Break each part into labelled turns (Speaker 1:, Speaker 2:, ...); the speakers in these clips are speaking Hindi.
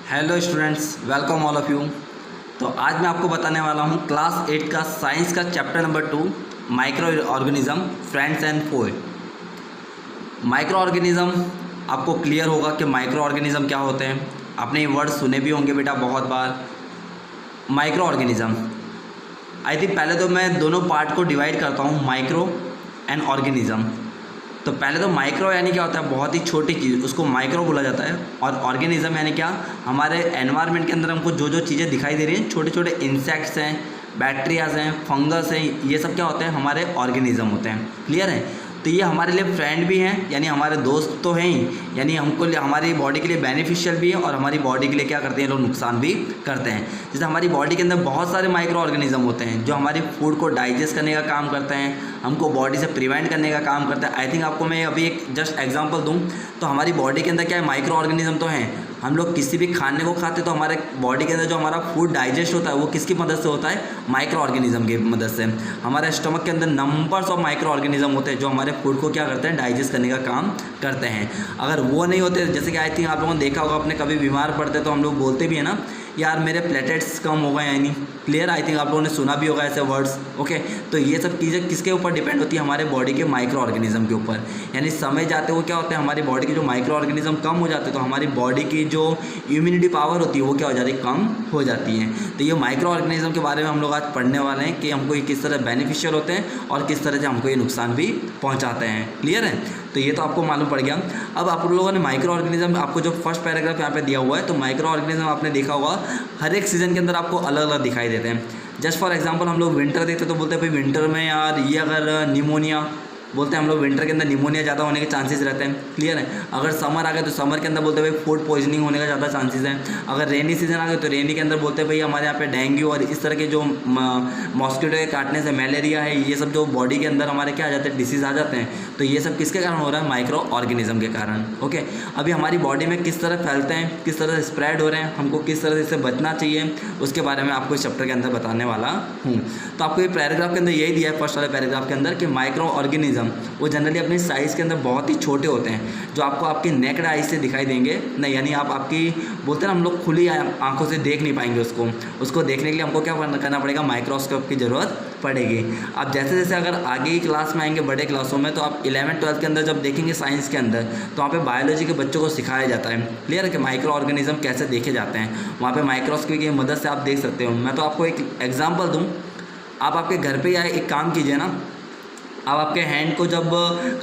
Speaker 1: Hello students, welcome all of you. तो आज मैं आपको बताने वाला हूँ क्लास 8 का साइंस का chapter number 2 microorganism friends and foe. Microorganism आपको क्लियर होगा कि माइक्रो ऑर्गेनिज्म क्या होते हैं। आपने ये वर्ड सुने भी होंगे बेटा बहुत बार। माइक्रो ऑर्गेनिज्म आई थिंक पहले तो मैं दोनों पार्ट को डिवाइड करता हूँ, माइक्रो एंड ऑर्गेनिज्म। तो पहले तो माइक्रो यानी क्या होता है, बहुत ही छोटी चीज़, उसको माइक्रो बोला जाता है। और ऑर्गेनिज्म यानी क्या, हमारे एनवायरनमेंट के अंदर हमको जो जो चीज़ें दिखाई दे रही हैं, छोटे छोटे इंसेक्ट्स हैं, बैक्टीरियाज हैं, फंगस हैं, ये सब क्या होते हैं, हमारे ऑर्गेनिज्म होते हैं। क्लियर है। तो ये हमारे लिए फ्रेंड भी हैं, यानी हमारे दोस्त तो हैं ही, यानी हमको हमारी बॉडी के लिए बेनिफिशियल भी है और हमारी बॉडी के लिए क्या करते हैं, लोग नुकसान भी करते हैं। जैसे हमारी बॉडी के अंदर बहुत सारे माइक्रो ऑर्गेनिज्म होते हैं जो हमारी फूड को डाइजेस्ट करने का काम करते हैं, हमको बॉडी से प्रिवेंट करने का काम करता है। आई थिंक आपको मैं अभी एक जस्ट एग्जांपल दूं तो हमारी बॉडी के अंदर क्या है, माइक्रो ऑर्गेनिज्म तो हैं। हम लोग किसी भी खाने को खाते तो हमारे बॉडी के अंदर जो हमारा फूड डाइजेस्ट होता है वो किसकी मदद से होता है, माइक्रो ऑर्गेनिज्म की मदद से। हमारे स्टमक के अंदर नंबर्स ऑफ माइक्रो ऑर्गेनिज्म होते हैं जो हमारे फूड को क्या करते हैं, डाइजेस्ट करने का काम करते हैं। अगर वो नहीं होते, जैसे कि आई थिंक आप लोगों ने देखा होगा, अपने कभी बीमार पड़ते तो हम लोग बोलते भी हैं ना, यार मेरे प्लेटलेट्स कम हो गए, यानी क्लियर। आई थिंक आप लोगों ने सुना भी होगा ऐसे वर्ड्स। ओके, तो ये सब चीज़ें किसके ऊपर डिपेंड होती है, हमारे बॉडी के माइक्रो ऑर्गेनिज्म के ऊपर। यानी समय जाते हुए क्या होता है, हमारी बॉडी के जो माइक्रो ऑर्गेनिज्म कम हो जाते हैं तो हमारी बॉडी की जो इम्यूनिटी पावर होती है वो क्या हो जाती है, कम हो जाती है। तो ये माइक्रो ऑर्गेनिज्म के बारे में हम लोग आज पढ़ने वाले हैं कि हमको ये किस तरह बेनिफिशियल होते हैं और किस तरह से हमको ये नुकसान भी पहुँचाते हैं। क्लियर है। तो ये तो आपको मालूम पड़ गया। अब आप लोगों ने माइक्रो ऑर्गेनिज्म, आपको जो फर्स्ट पैराग्राफ यहाँ पे दिया हुआ है, तो माइक्रो ऑर्गेनिज्म आपने देखा होगा हर एक सीज़न के अंदर आपको अलग अलग दिखाई देते हैं। जस्ट फॉर एग्जांपल हम लोग विंटर देखते तो बोलते हैं भाई विंटर में यार ये अगर निमोनिया बोलते हैं, हम लोग विंटर के अंदर निमोनिया ज़्यादा होने के चांसेस रहते हैं। क्लियर है। अगर समर आ गए तो समर के अंदर बोलते हैं भाई फूड पॉइजनिंग होने का ज़्यादा चांसेस है। अगर रेनी सीजन आ गए तो रेनी के अंदर बोलते हैं भाई हमारे यहाँ पे डेंगू और इस तरह के जो मॉस्किटो के काटने से मलेरिया है, ये सब जो बॉडी के अंदर हमारे क्या आ जाते हैं, डिसीज़ आ जाते हैं। तो ये सब किसके कारण हो रहा है, माइक्रो ऑर्गेनिज्म के कारण। ओके, अभी हमारी बॉडी में किस तरह फैलते हैं, किस तरह से स्प्रेड हो रहे हैं, हमको किस तरह से बचना चाहिए, उसके बारे में आपको इस चैप्टर के अंदर बताने वाला हूँ। तो आपको ये पैराग्राफ के अंदर यही दिया है, फर्स्ट वाले पैराग्राफ के अंदर, कि माइक्रो ऑर्गेनिज्म वो जनरली अपनी साइज़ के अंदर बहुत ही छोटे होते हैं, जो आपको आपकी नेक्ड आई से दिखाई देंगे नहीं, यानी आप आपकी बोलते हैं ना, हम लोग खुली आंखों से देख नहीं पाएंगे उसको देखने के लिए हमको क्या करना पड़ेगा, माइक्रोस्कोप की ज़रूरत पड़ेगी। अब जैसे जैसे अगर आगे की क्लास में आएंगे, बड़े क्लासों में, तो आप 11th-12th के अंदर जब देखेंगे साइंस के अंदर, तो वहाँ पे बायोलॉजी के बच्चों को सिखाया जाता है। क्लियर है कि माइक्रो ऑर्गेनिज्म कैसे देखे जाते हैं, वहाँ पे माइक्रोस्कोप की मदद से आप देख सकते हो। मैं तो आपको एक एग्जांपल दूँ, आप आपके घर पे आए एक काम कीजिए ना, आप आपके हैंड को जब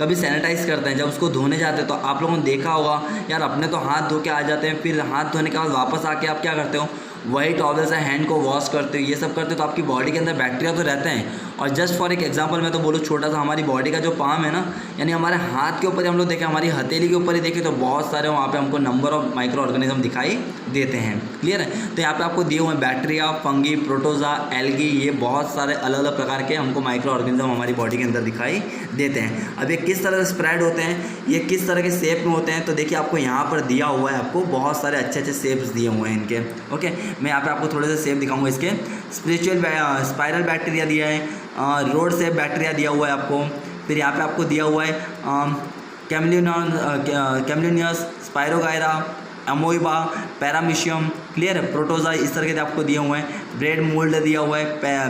Speaker 1: कभी सैनिटाइज़ करते हैं, जब उसको धोने जाते हैं, तो आप लोगों ने देखा होगा यार, अपने तो हाथ धो के आ जाते हैं, फिर हाथ धोने के बाद वापस आके आप क्या करते हो, वही टॉवल से हैंड को वॉश करते हो, ये सब करते हो, तो आपकी बॉडी के अंदर बैक्टीरिया तो रहते हैं। और जस्ट फॉर एक एग्जांपल मैं तो बोलूँ छोटा सा, हमारी बॉडी का जो पाम है ना, यानी हमारे हाथ के ऊपर ही हम लोग देखें, हमारी हथेली के ऊपर ही देखें, तो बहुत सारे वहाँ पे हमको नंबर ऑफ माइक्रो ऑर्गेनिज्म दिखाई देते हैं। क्लियर है। तो यहाँ पे आपको दिए हुए बैक्टीरिया, फंगी, प्रोटोजा, एल्गी, ये बहुत सारे अलग अलग प्रकार के हमको माइक्रो ऑर्गेनिज्म हमारी बॉडी के अंदर दिखाई देते हैं। अब ये किस तरह से स्प्रेड होते हैं, ये किस तरह के शेप में होते हैं, तो देखिए आपको यहाँ पर दिया हुआ है, आपको बहुत सारे अच्छे अच्छे शेप्स दिए हुए हैं इनके। ओके, मैं यहाँ पे आपको थोड़े से शेप दिखाऊंगा इसके। स्पाइरल बैक्टीरिया दिया है, रोड शेप बैक्टीरिया दिया हुआ है आपको। फिर यहाँ पे आपको दिया हुआ है कैमलिनियस, स्पायरोगायरा, अमोइबा, पैरामीशियम, क्लियर है, प्रोटोजा, इस तरह के आपको दिए हुए हैं। ब्रेड मोल्ड दिया हुआ है,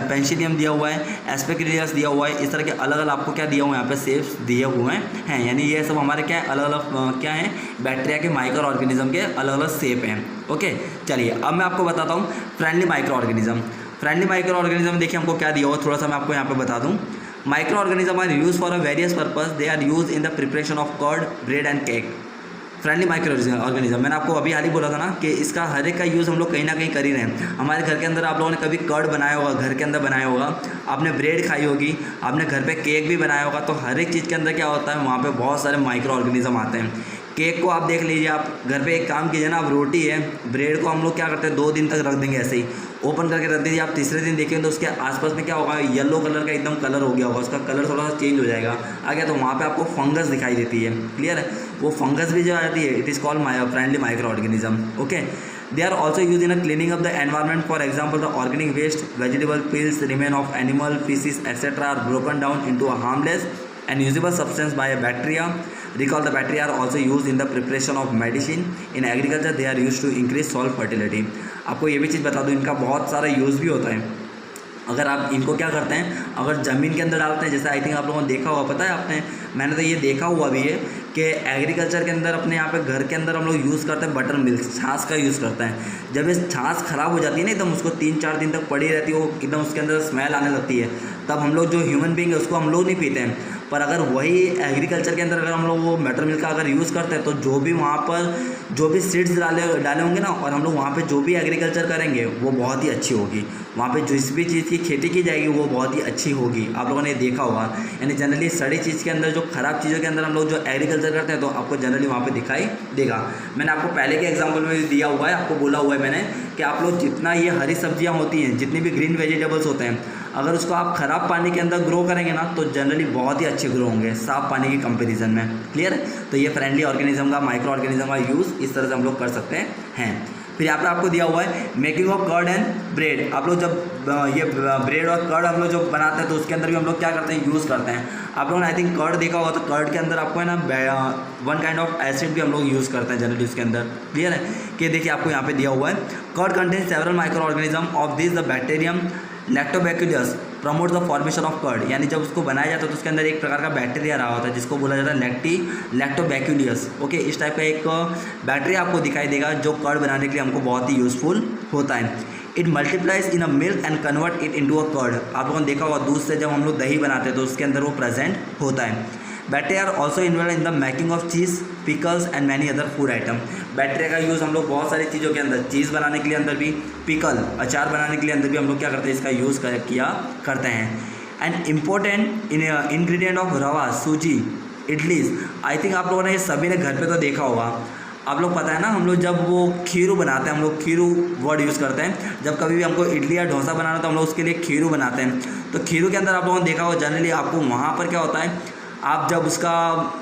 Speaker 1: पेंसिलियम दिया हुआ है, एस्पेक्युलियस दिया हुआ है। इस तरह के अलग अलग आपको क्या दिया हुआ है, यहाँ पे शेप्स दिए हुए हैं। यानी ये सब हमारे क्या है, अलग अलग क्या है, बैक्टीरिया के माइक्रो ऑर्गेनिज्म के अलग अलग शेप हैं। ओके, चलिए अब मैं आपको बताता हूँ friendly micro organism. Friendly micro organism देखिए हमको क्या दिया हुआ, थोड़ा सा मैं आपको यहाँ पे बता दूँ। Microorganism are use for a various purpose, they are use in the preparation of curd, bread and cake. Friendly microorganism, मैंने आपको अभी हाल ही बोला था ना कि इसका हर एक का यूज़ हम लोग कहीं ना कहीं कर ही रहे हैं। हमारे घर के अंदर आप लोगों ने कभी कर्ड बनाया होगा, घर के अंदर बनाया होगा, आपने ब्रेड खाई होगी, आपने घर पे केक भी बनाया होगा। तो हर एक चीज़ के अंदर क्या होता है, वहाँ पे बहुत सारे माइक्रो ऑर्गेनिज्म आते हैं। केक को आप देख लीजिए, आप घर पे एक काम कीजिए ना, आप रोटी है, ब्रेड को हम लोग क्या करते हैं, 2 दिन तक रख देंगे ऐसे ही, ओपन करके रख दीजिए। आप तीसरे दिन देखेंगे तो उसके आसपास में क्या होगा, येलो कलर का एकदम कलर हो गया होगा, उसका कलर थोड़ा सा चेंज हो जाएगा आ गया, तो वहाँ पे आपको फंगस दिखाई देती है। क्लियर है। वो फंगस भी जो आती है, it is called friendly microorganism. Okay, they are also use in cleaning of the environment. For example, the organic waste, vegetable peels, remain of animal, fishes, etc. Are broken down into a harmless and usable substance by a bacteria. Recall the bacteria are also used in the preparation of medicine. In agriculture they are used to increase soil fertility. आपको ये भी चीज़ बता दूँ, इनका बहुत सारा यूज़ भी होता है। अगर आप इनको क्या करते हैं, अगर ज़मीन के अंदर डालते हैं, जैसे आई थिंक आप लोगों ने देखा हुआ, पता है आपने, मैंने तो ये देखा हुआ भी है कि एग्रीकल्चर के अंदर अपने यहाँ पे घर के अंदर हम लोग यूज़ करते हैं बटर मिल्क, छाछ का यूज़ करते हैं। जब ये छाछ ख़राब हो जाती है ना एकदम, उसको 3-4 दिन तक पड़ी रहती है, वो एकदम उसके अंदर स्मेल आने लगती है, तब हम लोग जो ह्यूमन बींग है उसको हम लोग नहीं पीते हैं। पर अगर वही एग्रीकल्चर के अंदर अगर हम लोग वो बटर मिल्क का अगर यूज़ करते हैं, तो जो भी वहाँ पर जो भी सीड्स डाले होंगे ना, और हम लोग वहाँ पे जो भी एग्रीकल्चर करेंगे वो बहुत ही अच्छी होगी। वहाँ पे जिस भी चीज़ की खेती की जाएगी वो बहुत ही अच्छी होगी। आप लोगों ने देखा होगा, यानी जनरली सड़ी चीज़ के अंदर, जो ख़राब चीज़ों के अंदर हम लोग जो एग्रीकल्चर करते हैं, तो आपको जनरली वहाँ पे दिखाई देगा। मैंने आपको पहले के एग्जांपल में भी दिया हुआ है, आपको बोला हुआ है मैंने कि आप लोग जितना ये हरी सब्जियाँ होती हैं, जितनी भी ग्रीन वेजिटेबल्स होते हैं, अगर उसको आप ख़राब पानी के अंदर ग्रो करेंगे ना, तो जनरली बहुत ही अच्छे ग्रो होंगे साफ़ पानी के कंपेरिजन में। क्लियर है? तो ये फ्रेंडली ऑर्गेनिज्म का, माइक्रो ऑर्गेनिज्म का यूज़ इस तरह से हम लोग कर सकते हैं। फिर यहाँ पे आपको दिया हुआ है making of curd and bread. आप लोग जब ये ब्रेड और कर्ड हम लोग जब बनाते हैं, तो उसके अंदर भी हम लोग क्या करते हैं, यूज़ करते हैं। आप लोगों ने आई थिंक कर्ड देखा होगा, तो कर्ड के अंदर आपको है ना वन काइंड ऑफ एसिड भी हम लोग यूज़ करते हैं जनरली उसके अंदर। क्लियर है? कि देखिए आपको यहाँ पे दिया हुआ है, curd contains several microorganism, of this the bacterium lactobacillus promote the formation of curd. यानी जब उसको बनाया जाता है तो उसके अंदर एक प्रकार का बैक्टीरिया रहा होता है जिसको बोला जाता है लैक्टोबैक्यूलियस। ओके, इस टाइप का एक बैक्टीरिया आपको दिखाई देगा जो कर्ड बनाने के लिए हमको बहुत ही यूज़फुल होता है। It multiplies in a milk and convert it into a curd. आप लोगों ने देखा होगा दूध से जब हम लोग दही बनाते हैं तो उसके अंदर वो प्रेजेंट होता है। Bacteria are also involve in the making of cheese, pickles and many other food item. Bacteria का यूज़ हम लोग बहुत सारी चीज़ों के अंदर, चीज़ बनाने के लिए अंदर भी, पिकल अचार बनाने के लिए अंदर भी हम लोग क्या करते हैं, इसका यूज़ किया करते हैं। एंड इम्पोर्टेंट इंग्रेडिएंट ऑफ रवा, सूजी, इडलीज। आई थिंक आप लोगों ने ये सभी ने घर पे तो देखा होगा। आप लोग पता है ना, हम लोग जब वो खीरू बनाते हैं, हम लोग खीरू वर्ड यूज़ करते हैं। जब कभी भी हमको इडली या डोसा बनाना तो हम लोग उसके लिए खीरू बनाते हैं। तो खीरू के अंदर आप लोगों ने देखा होगा जनरली आपको वहाँ पर क्या होता है, आप जब उसका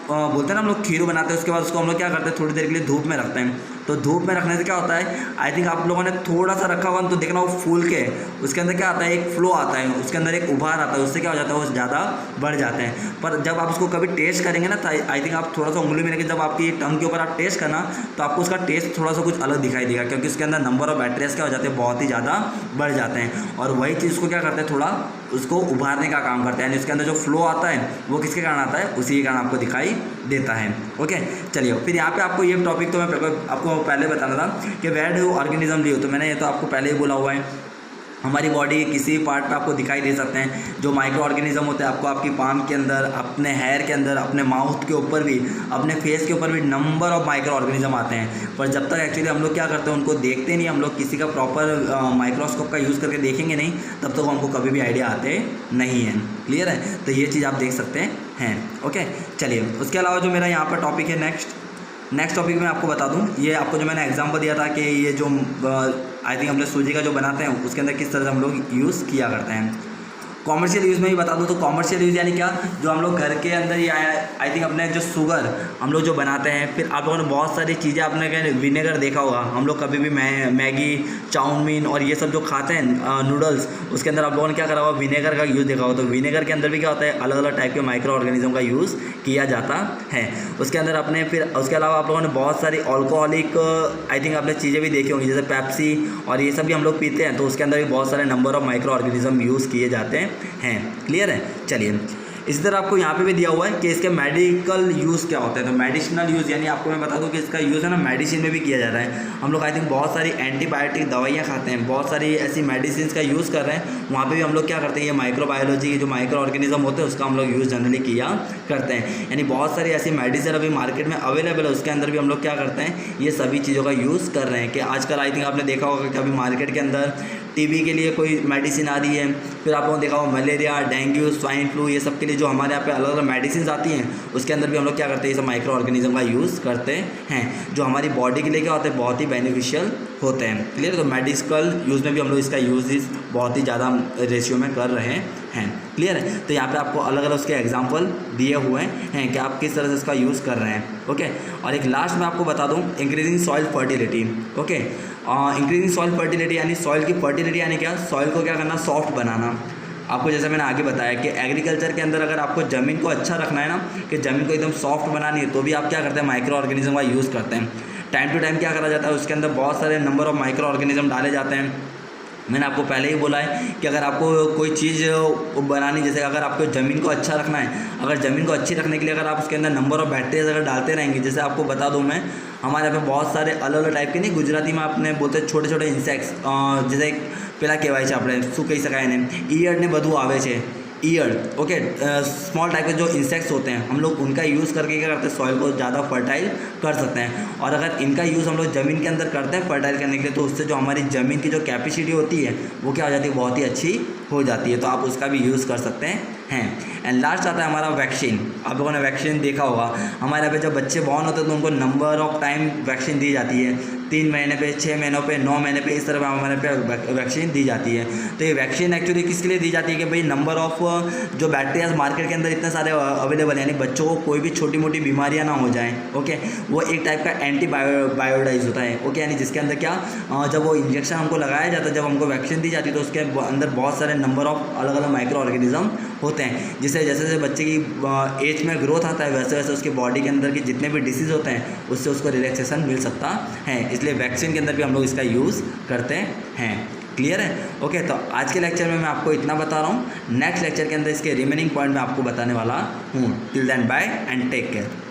Speaker 1: बोलते हैं ना हम लोग खीरू बनाते हैं, उसके बाद उसको हम लोग क्या करते हैं, थोड़ी देर के लिए धूप में रखते हैं। तो धूप में रखने से क्या होता है, आई थिंक आप लोगों ने थोड़ा सा रखा हुआ तो देखना वो फूल के उसके अंदर क्या आता है, एक फ्लो आता है, उसके अंदर एक उभार आता है, उससे क्या हो जाता है, वो ज़्यादा बढ़ जाते हैं। पर जब आप उसको कभी टेस्ट करेंगे ना, तो आई थिंक आप थोड़ा सा उंगली में लेके जब आपकी टंग के ऊपर आप टेस्ट करना, तो आपको उसका टेस्ट थोड़ा सा कुछ अलग दिखाई देगा, क्योंकि उसके अंदर नंबर ऑफ बैक्टीरियाज क्या हो जाते हैं, बहुत ही ज़्यादा बढ़ जाते हैं। और वही चीज़ को क्या करते हैं, थोड़ा उसको उभारने का काम करते हैं। यानी उसके अंदर जो फ्लो आता है वो किसके कारण आता है, उसी के कारण आपको दिखाई देता है। ओके, चलिए फिर यहाँ पे आपको ये टॉपिक तो मैं आपको पहले बताना था कि वेयर डू ऑर्गेनिज्म लिव। तो मैंने ये तो आपको पहले ही बोला हुआ है, हमारी बॉडी के किसी भी पार्ट पे आपको दिखाई दे सकते हैं। जो माइक्रो ऑर्गेनिज्म होते हैं आपको आपकी पाम के अंदर, अपने हेयर के अंदर, अपने माउथ के ऊपर भी, अपने फेस के ऊपर भी नंबर ऑफ माइक्रो ऑर्गेनिज्म आते हैं। पर जब तक एक्चुअली हम लोग क्या करते हैं, उनको देखते नहीं, हम लोग किसी का प्रॉपर माइक्रोस्कोप का यूज़ करके देखेंगे नहीं, तब तक हमको कभी भी आइडिया आते नहीं हैं। क्लियर है? तो ये चीज़ आप देख सकते हैं। ओके, चलिए उसके अलावा जो मेरा यहाँ पर टॉपिक है नेक्स्ट टॉपिक में आपको बता दूं, ये आपको जो मैंने एग्जांपल दिया था कि ये जो आई थिंक हम लोग सूजी का जो बनाते हैं उसके अंदर किस तरह से हम लोग यूज़ किया करते हैं। कॉमर्शियल यूज़ में ही बता दूं तो कॉमर्शियल यूज़ यानी क्या, जो हम लोग घर के अंदर ही आई थिंक अपने जो शुगर हम लोग जो बनाते हैं। फिर आप लोगों ने बहुत सारी चीज़ें, आपने विनेगर देखा होगा, हम लोग कभी भी मैगी, चाउमीन और ये सब जो खाते हैं नूडल्स, उसके अंदर आप लोगों ने क्या करा हुआ, विनेगर का यूज़ देखा होगा। तो विनेगर के अंदर भी क्या होता है, अलग अलग टाइप के माइक्रो ऑर्गेनिज्म का यूज़ किया जाता है उसके अंदर अपने। फिर उसके अलावा आप लोगों ने बहुत सारी अल्कोहलिक आई थिंक आपने चीज़ें भी देखी होंगी, जैसे पेप्सी और ये सब भी हम लोग पीते हैं, तो उसके अंदर भी बहुत सारे number of micro organism use किए जाते हैं। क्लियर है? चलिए इसी तरह आपको यहाँ पे भी दिया हुआ है कि इसके मेडिकल यूज़ क्या होता है। तो मेडिसिनल यूज़ यानी आपको मैं बता दूं कि इसका यूज़ है ना मेडिसिन में भी किया जाता है। हम लोग आई थिंक बहुत सारी एंटीबायोटिक दवाइयाँ खाते हैं, बहुत सारी ऐसी मेडिसिन का यूज़ कर रहे हैं, वहाँ पे भी हम लोग क्या करते हैं, ये माइक्रोबायोलॉजी के जो माइक्रो ऑर्गेनिज्म होते हैं उसका हम लोग यूज़ जनरली किया करते हैं। यानी बहुत सारी ऐसी मेडिसिन अभी मार्केट में अवेलेबल है, उसके अंदर भी हम लोग क्या करते हैं, ये सभी चीज़ों का यूज़ कर रहे हैं। कि आजकल आई थिंक आपने देखा होगा कि अभी मार्केट के अंदर टीबी के लिए कोई मेडिसिन आ रही है, फिर आप लोगों ने देखा होगा मलेरिया, डेंगू, स्वाइन फ्लू, ये सब के लिए जो हमारे यहाँ पे अलग अलग मेडिसिन आती हैं, उसके अंदर भी हम लोग क्या करते हैं, ये सब माइक्रो ऑर्गेनिज्म का यूज़ करते हैं, जो हमारी बॉडी के लिए क्या होते हैं, बहुत ही बेनिफिशियल होते हैं। क्लियर? तो मेडिकल यूज़ में भी हम लोग इसका यूज़ बहुत ही ज़्यादा रेशियो में कर रहे हैं। क्लियर है? तो यहाँ पे आपको अलग अलग उसके एग्जांपल दिए हुए हैं कि आप किस तरह से इसका यूज़ कर रहे हैं। ओके, और एक लास्ट में आपको बता दूँ, increasing soil fertility. Okay, increasing soil fertility यानी सॉइल की फर्टिलिटी यानी क्या, सॉइल को क्या करना, सॉफ्ट बनाना। आपको जैसा मैंने आगे बताया कि एग्रीकल्चर के अंदर अगर आपको ज़मीन को अच्छा रखना है ना, कि ज़मीन को एकदम सॉफ्ट बनानी है, तो भी आप क्या करते हैं, माइक्रो ऑर्गेनिज्म का यूज़ करते हैं। टाइम टू टाइम क्या करा जाता है, उसके अंदर बहुत सारे नंबर ऑफ माइक्रो ऑर्गेनिज्म डाले जाते हैं। मैंने आपको पहले ही बोला है कि अगर आपको कोई चीज़ बनानी, जैसे अगर आपको ज़मीन को अच्छा रखना है, अगर ज़मीन को अच्छी रखने के लिए अगर आप उसके अंदर नंबर ऑफ बैक्टीरिया अगर डालते रहेंगे, जैसे आपको बता दूं मैं, हमारे यहाँ पे बहुत सारे अलग अलग टाइप के, नहीं गुजराती में आपने बोलते हैं छोटे छोटे इंसेक्ट्स, जैसे पेला कहेवाय છે આપણે શું કહી શકાય એને, ઈયળ ને બધું આવે છે, ईयड़, ओके, स्मॉल टाइप के जो इंसेक्ट्स होते हैं, हम लोग उनका यूज़ करके क्या करते हैं, सॉइल को ज़्यादा फर्टाइल कर सकते हैं। और अगर इनका यूज़ हम लोग ज़मीन के अंदर करते हैं फर्टाइल करने के लिए, तो उससे जो हमारी ज़मीन की जो कैपेसिटी होती है वो क्या हो जाती है, बहुत ही अच्छी हो जाती है। तो आप उसका भी यूज़ कर सकते हैं। एंड लास्ट आता है हमारा वैक्सीन। आप लोगों ने वैक्सीन देखा होगा, हमारे यहाँ पे जब बच्चे बॉर्न होते हैं तो उनको नंबर ऑफ टाइम वैक्सीन दी जाती है, 3 महीने पे, 6 महीनों पे, 9 महीने पे, इस तरह हमारे पे वैक्सीन दी जाती है। तो ये वैक्सीन एक्चुअली किसके लिए दी जाती है कि भाई नंबर ऑफ जो बैक्टीरिया मार्केट के अंदर इतने सारे अवेलेबल हैं, यानी बच्चों को कोई भी छोटी मोटी बीमारियां ना हो जाएं, ओके, वो एक टाइप का एंटीबायोटाइज होता है, ओके, यानी जिसके अंदर क्या, जब वो इंजेक्शन हमको लगाया जाता है, जब हमको वैक्सीन दी जाती है, तो उसके अंदर बहुत सारे नंबर ऑफ अलग अलग माइक्रो ऑर्गेनिज्म होते हैं, जिससे जैसे जैसे बच्चे की एज में ग्रोथ आता है, वैसे वैसे उसकी बॉडी के अंदर के जितने भी डिसीज़ होते हैं उससे उसको रिलैक्सेशन मिल सकता है। इसलिए वैक्सीन के अंदर भी हम लोग इसका यूज़ करते हैं। क्लियर है? ओके, तो आज के लेक्चर में मैं आपको इतना बता रहा हूँ। नेक्स्ट लेक्चर के अंदर इसके रिमेनिंग पॉइंट मैं आपको बताने वाला हूँ। Till then bye and take care.